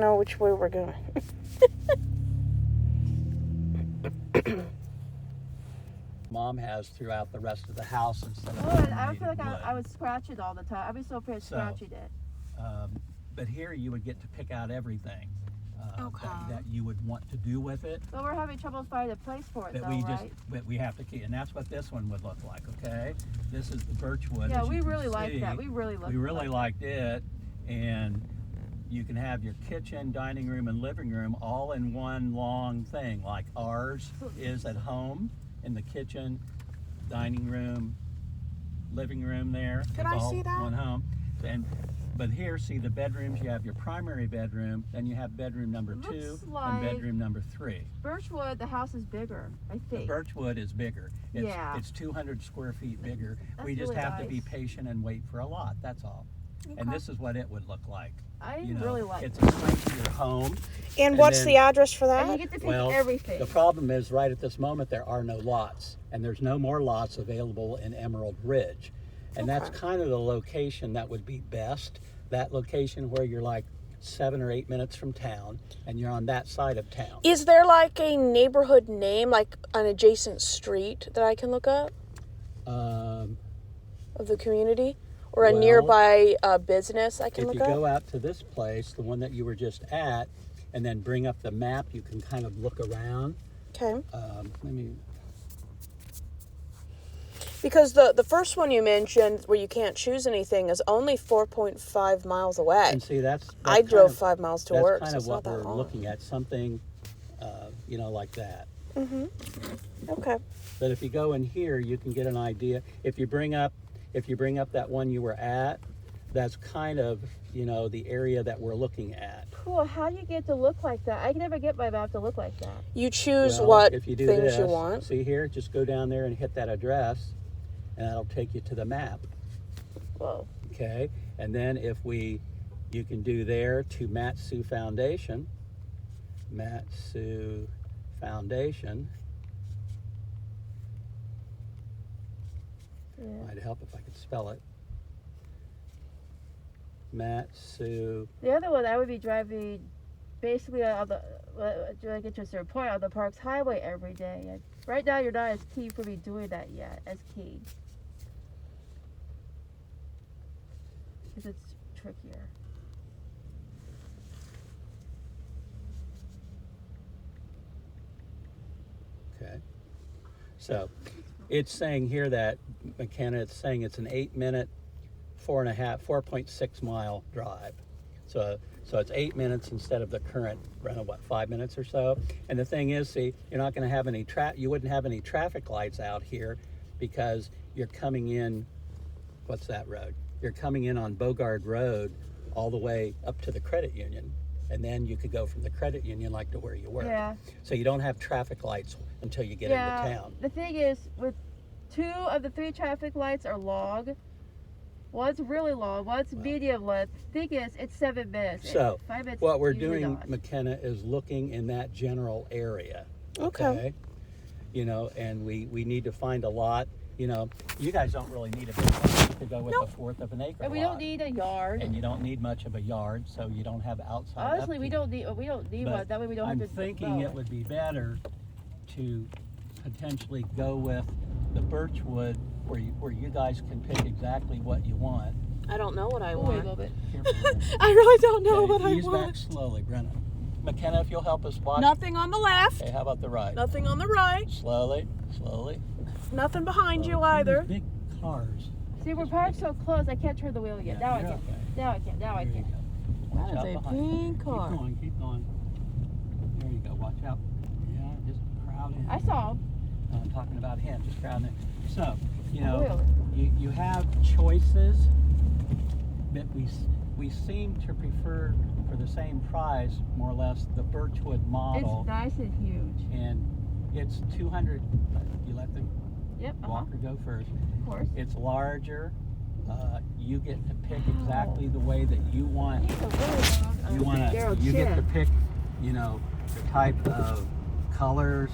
know which way we're going. Mom has throughout the rest of the house instead of I feel like I would scratch it all the time. I'd be so afraid of scratching it. But here you would get to pick out everything Okay. that you would want to do with it. But we're having trouble finding a place for it, That though, but we have to keep, and that's what this one would look like. Okay, this is the birchwood. Yeah, as we you can really liked see. that. We really liked it, and you can have your kitchen, dining room, and living room all in one long thing, like ours is at home in the kitchen, dining room, living room. There, Can it's I all see that? one home, but here, see the bedrooms. You have your primary bedroom, then you have bedroom number 2 and bedroom number 3. Birchwood, the house is bigger, I think. The birchwood is bigger. It's 200 square feet bigger. We just really have to be nice. patient and wait for a lot. That's all. Okay. And this is what it would look like. I really like it's it. a your home. And what's then- the address for And you that? get to pick Well, everything. the problem is right at this moment there are no lots, and there's no more lots available in Emerald Ridge. And that's kind of the location that would be best. That location where you're like 7 or 8 minutes from town, and you're on that side of town. Is there like a neighborhood name, like an adjacent street that I can look up Um, of the community? Or a Well, nearby business I can if look you up? go out to this place, the one that you were just at, and then bring up the map, you can kind of look around. Okay. Let me. Because the first one you mentioned, where you can't choose anything, is only 4.5 miles away. And see, that's I kind drove of- 5 miles to that's work, kind so of it's what not that we're long. looking at, something, like that. Okay. But if you go in here, you can get an idea. If you bring up that one you were at, that's kind of, the area that we're looking at. Cool. How do you get to look like that? I can never get my map to look like that. You choose Well, what if you do things this, you want. see here, just go down there and hit that address, and that'll take you to the map. Whoa. Okay, and then you can do there to Matsu Foundation. Matsu Foundation. Yeah. Might help if I could spell it. Matsu. The other one, I would be driving basically on the, to get to a certain point, on the Parks Highway every day. And right now, you're not as keen for me doing that yet, as keen. Because it's trickier. Okay. So it's saying here that McKenna, it's saying it's an 8 minute, 4.6 mile drive. So it's 8 minutes instead of the current, 5 minutes or so. And the thing is, see, you're not going to have any you wouldn't have any traffic lights out here because you're coming in, what's that road? You're coming in on Bogard Road all the way up to the credit union. And then you could go from the credit union like to where you work. Yeah. So you don't have traffic lights until you get into town. The thing is, with 2 of the 3 traffic lights are long. One's really long, one's medium length. Thing is, it's 7 minutes. So 5 minutes what we're usually doing, not. McKenna, is looking in that general area. Okay. And we need to find a lot. You guys don't really need a big lot to go with a fourth of an acre And we lot. don't need a yard. And you don't need much of a yard, so you don't have outside. Honestly, we upkeep. don't need But one. That way we don't I'm have to. thinking mow it would be better to potentially go with the birchwood, where you guys can pick exactly what you want. I don't know what I We'll wait a want. little bit. I really don't know Okay, what I ease back want. slowly, Brenna. McKenna, if you'll help us watch. Nothing on the left. Okay, how about the right? Nothing on the right. Slowly. Nothing behind you Oh, either. Big cars. See, we're parked so close, I can't turn the wheel yet. Yeah, Now I you're can. okay. Now I can. Now I There you can. go. Watch That out is a behind you. pink car. Keep going. There you go. Watch out. Yeah, just crowd in. I saw him. I'm talking about him. Just crowd in. So, Really? you have choices, but we seem to prefer, for the same price, more or less, the birchwood model. It's nice and huge. And it's 200. You let the Yep. walker go first. Of course. It's larger. You get to pick exactly the way that you want. You get to pick, the type of colors,